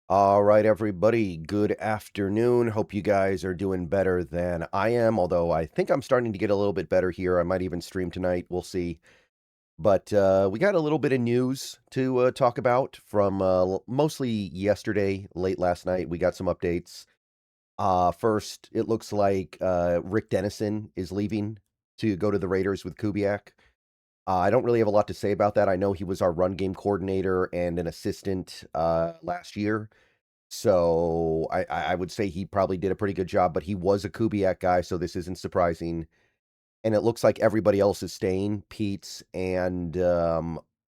All right, everybody. Good afternoon. Hope you guys are doing better than I am, although I think I'm starting to get a little bit better here. I might even stream tonight. We'll see. But we got a little bit of news to talk about from mostly yesterday, late last night. We got some updates. First, it looks like Rick Dennison is leaving to go to the Raiders with Kubiak. I don't really have a lot to say about that. I know he was our run game coordinator and an assistant last year. So I would say he probably did a pretty good job, but he was a Kubiak guy, so this isn't surprising. And it looks like everybody else is staying, Pete's and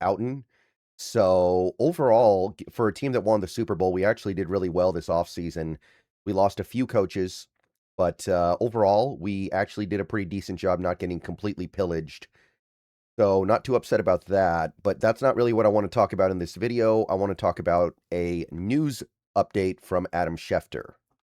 Outen. So overall, for a team that won the Super Bowl, we actually did really well this offseason. We lost a few coaches, but overall, we actually did a pretty decent job not getting completely pillaged. So not too upset about that, but that's not really what I want to talk about in this video. I want to talk about a news update from Adam Schefter.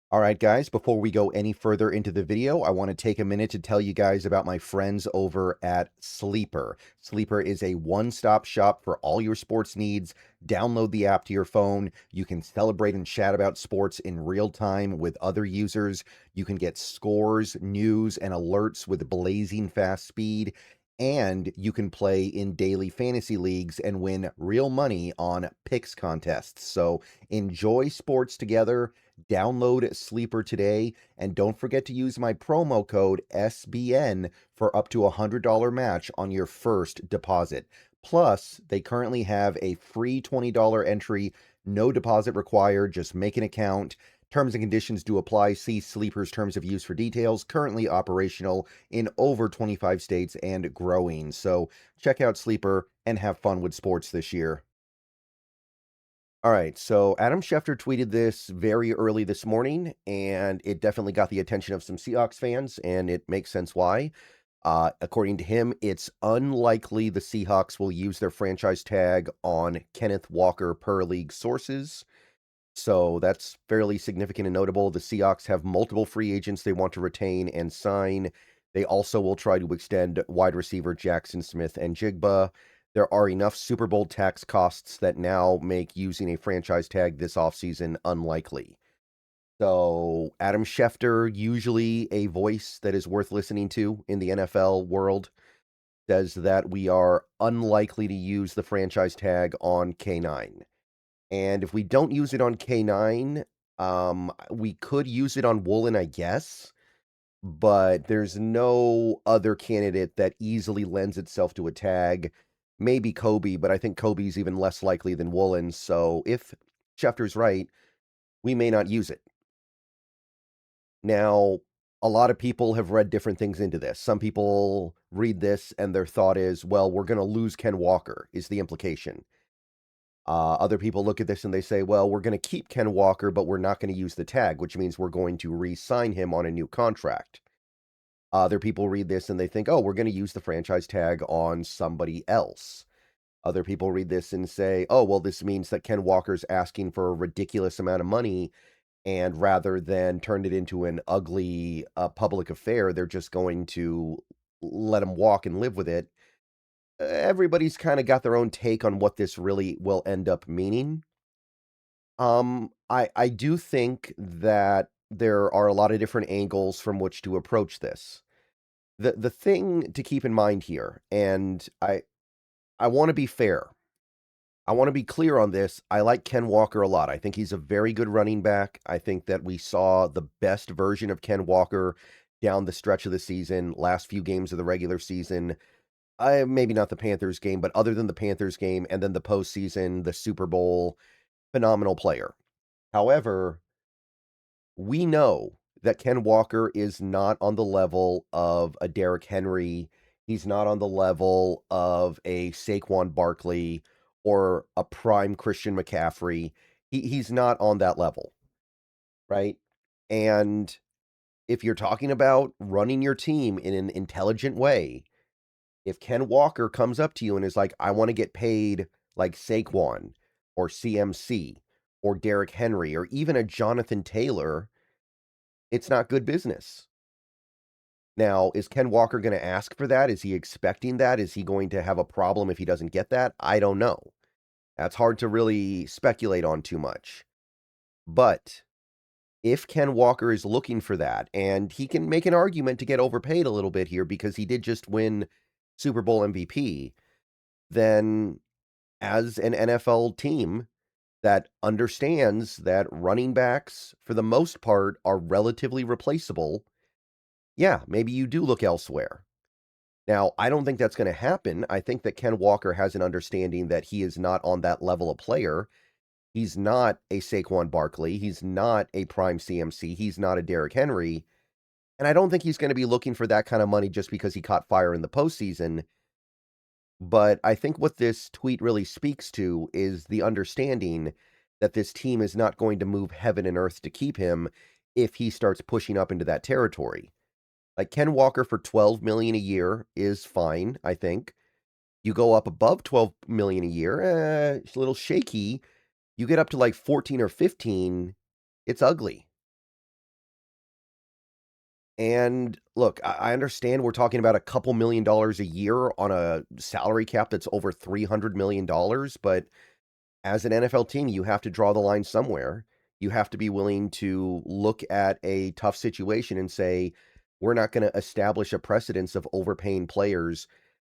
All right, guys, before we go any further into the video, I want to take a minute to tell you guys about my friends over at Sleeper. Sleeper is a one-stop shop for all your sports needs. Download the app to your phone. You can celebrate and chat about sports in real time with other users. You can get scores, news, and alerts with blazing fast speed. And you can play in daily fantasy leagues and win real money on picks contests. So enjoy sports together. Download Sleeper today, and don't forget to use my promo code SBN for up to a $100 match on your first deposit. Plus, they currently have a free $20 entry, no deposit required, just make an account. Terms and conditions do apply. See Sleeper's terms of use for details. Currently operational in over 25 states and growing. So check out Sleeper and have fun with sports this year. All right, so Adam Schefter tweeted this very early this morning, and it definitely got the attention of some Seahawks fans, and it makes sense why. According to him, it's unlikely the Seahawks will use their franchise tag on Kenneth Walker per league sources. So that's fairly significant and notable. The Seahawks have multiple free agents they want to retain and sign. They also will try to extend wide receiver Jackson Smith and Jigba. There are enough Super Bowl tax costs that now make using a franchise tag this offseason unlikely. So Adam Schefter, usually a voice that is worth listening to in the NFL world, says that we are unlikely to use the franchise tag on K9. And if we don't use it on K9, we could use it on Woolen, I guess, but there's no other candidate that easily lends itself to a tag. Maybe Kobe, but I think Kobe's even less likely than Woolen. So if Schefter's right, we may not use it. Now, a lot of people have read different things into this. Some people read this and their thought is, well, we're going to lose Ken Walker, is the implication. Other people look at this and they say, well, we're going to keep Ken Walker, but we're not going to use the tag, which means we're going to re-sign him on a new contract. Other people read this and they think, oh, we're going to use the franchise tag on somebody else. Other people read this and say, oh, well, this means that Ken Walker's asking for a ridiculous amount of money, and rather than turn it into an ugly public affair, they're just going to let him walk and live with it. Everybody's kind of got their own take on what this really will end up meaning. I do think that there are a lot of different angles from which to approach this. The thing to keep in mind here, and I want to be fair. I want to be clear on this. I like Ken Walker a lot. I think he's a very good running back. I think that we saw the best version of Ken Walker down the stretch of the season, last few games of the regular season. Maybe not the Panthers game, but other than the Panthers game and then the postseason, the Super Bowl, phenomenal player. However, we know that Ken Walker is not on the level of a Derrick Henry. He's not on the level of a Saquon Barkley or a prime Christian McCaffrey. He's not on that level, right? And if you're talking about running your team in an intelligent way, if Ken Walker comes up to you and is like, I want to get paid like Saquon or CMC or Derrick Henry or even a Jonathan Taylor, it's not good business. Now, is Ken Walker going to ask for that? Is he expecting that? Is he going to have a problem if he doesn't get that? I don't know. That's hard to really speculate on too much. But if Ken Walker is looking for that, and he can make an argument to get overpaid a little bit here because he did just win Super Bowl MVP, then as an NFL team that understands that running backs, for the most part, are relatively replaceable, yeah, maybe you do look elsewhere. Now, I don't think that's going to happen. I think that Ken Walker has an understanding that he is not on that level of player. He's not a Saquon Barkley. He's not a prime CMC. He's not a Derrick Henry. And I don't think he's going to be looking for that kind of money just because he caught fire in the postseason. But I think what this tweet really speaks to is the understanding that this team is not going to move heaven and earth to keep him if he starts pushing up into that territory. Like Ken Walker for 12 million a year is fine, I think. You go up above 12 million a year, it's a little shaky. You get up to like 14 or 15, it's ugly. And look, I understand we're talking about a couple $1,000,000 a year on a salary cap that's over $300 million, but as an NFL team, you have to draw the line somewhere. You have to be willing to look at a tough situation and say, we're not going to establish a precedence of overpaying players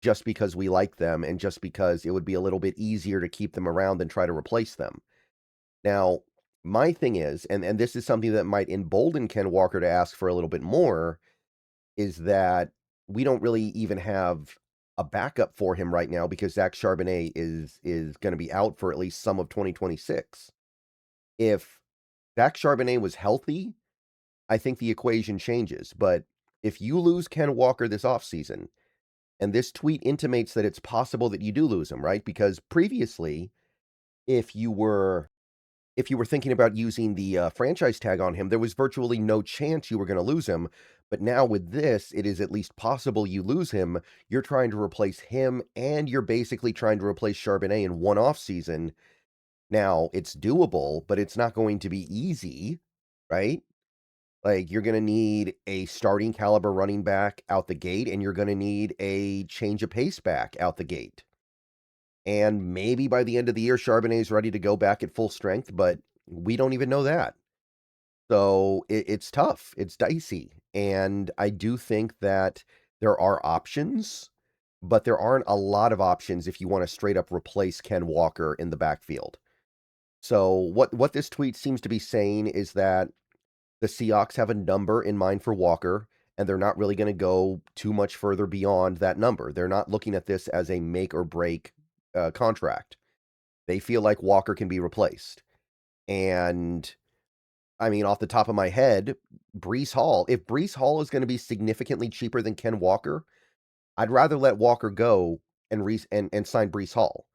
just because we like them and just because it would be a little bit easier to keep them around than try to replace them. Now, my thing is, and this is something that might embolden Ken Walker to ask for a little bit more, is that we don't really even have a backup for him right now because Zach Charbonnet is going to be out for at least some of 2026. If Zach Charbonnet was healthy, I think the equation changes. But if you lose Ken Walker this offseason, and this tweet intimates that it's possible that you do lose him, right? Because previously, if you were thinking about using the franchise tag on him, there was virtually no chance you were going to lose him. But now with this, it is at least possible you lose him. You're trying to replace him, and you're basically trying to replace Charbonnet in one off season. Now, it's doable, but it's not going to be easy, right? Like, you're going to need a starting caliber running back out the gate, and you're going to need a change of pace back out the gate. And maybe by the end of the year, Charbonnet is ready to go back at full strength, but we don't even know that. So it's tough. It's dicey. And I do think that there are options, but there aren't a lot of options if you want to straight up replace Ken Walker in the backfield. So what this tweet seems to be saying is that the Seahawks have a number in mind for Walker, and they're not really going to go too much further beyond that number. They're not looking at this as a make or break contract. They feel like Walker can be replaced. And I mean, off the top of my head, Breece Hall, if Breece Hall is going to be significantly cheaper than Ken Walker, I'd rather let Walker go and sign Breece Hall.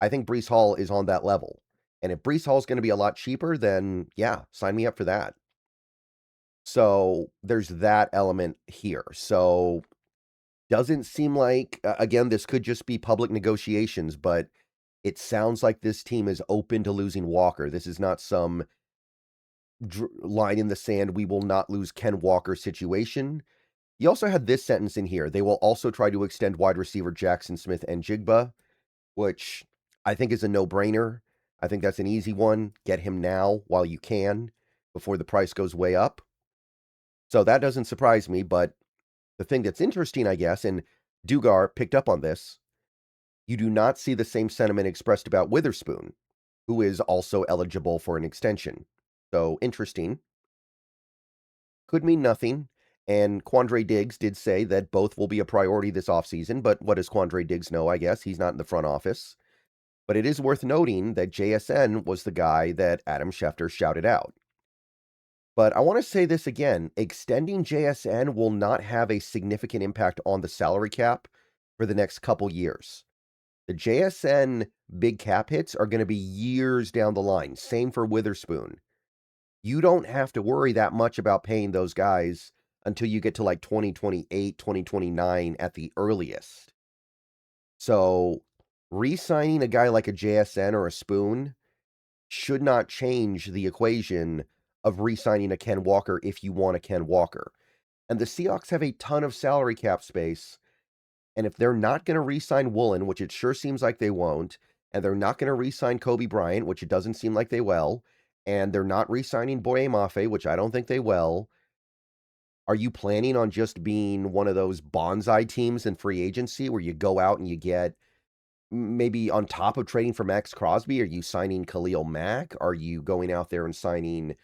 I think Breece Hall is on that level. And if Breece Hall is going to be a lot cheaper, then yeah, sign me up for that. So there's that element here. So doesn't seem like, again, this could just be public negotiations, but it sounds like this team is open to losing Walker. This is not some line in the sand, we will not lose Ken Walker situation. You also had this sentence in here. They will also try to extend wide receiver Jackson Smith and Jigba, which I think is a no-brainer. I think that's an easy one. Get him now while you can before the price goes way up. So that doesn't surprise me, but the thing that's interesting, I guess, and Dugar picked up on this, you do not see the same sentiment expressed about Witherspoon, who is also eligible for an extension. So interesting. Could mean nothing. And Quandre Diggs did say that both will be a priority this offseason, but what does Quandre Diggs know, I guess? He's not in the front office. But it is worth noting that JSN was the guy that Adam Schefter shouted out. But I want to say this again, extending JSN will not have a significant impact on the salary cap for the next couple years. The JSN big cap hits are going to be years down the line. Same for Witherspoon. You don't have to worry that much about paying those guys until you get to like 2028, 2029 at the earliest. So re-signing a guy like a JSN or a Spoon should not change the equation of re-signing a Ken Walker if you want a Ken Walker. And the Seahawks have a ton of salary cap space. And if they're not going to re-sign Woolen, which it sure seems like they won't, and they're not going to re-sign Kobe Bryant, which it doesn't seem like they will, and they're not re-signing Boye Mafe, which I don't think they will. Are you planning on just being one of those bonsai teams in free agency where you go out and you get maybe on top of trading for Max Crosby, are you signing Khalil Mack? Are you going out there and signing,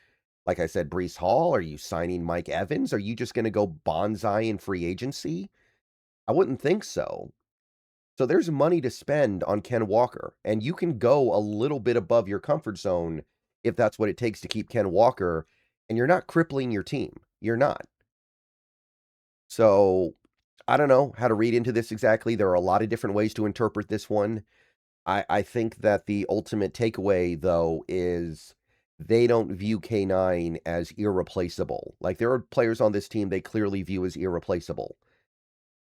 like I said, Breece Hall? Are you signing Mike Evans? Are you just going to go bonsai in free agency? I wouldn't think so. So there's money to spend on Ken Walker, and you can go a little bit above your comfort zone if that's what it takes to keep Ken Walker, and you're not crippling your team. You're not. So I don't know how to read into this exactly. There are a lot of different ways to interpret this one. I think that the ultimate takeaway, though, is they don't view K9 as irreplaceable. Like, there are players on this team they clearly view as irreplaceable.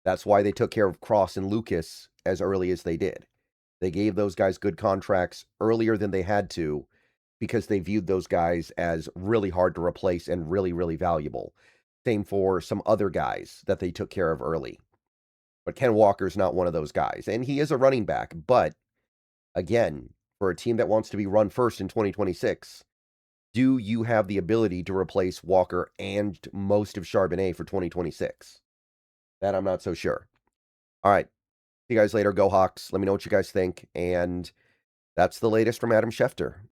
That's why they took care of Cross and Lucas as early as they did. They gave those guys good contracts earlier than they had to because they viewed those guys as really hard to replace and really, really valuable. Same for some other guys that they took care of early. But Ken Walker's not one of those guys. And he is a running back. But again, for a team that wants to be run first in 2026, do you have the ability to replace Walker and most of Charbonnet for 2026? That I'm not so sure. All right. See you guys later. Go Hawks. Let me know what you guys think. And that's the latest from Adam Schefter.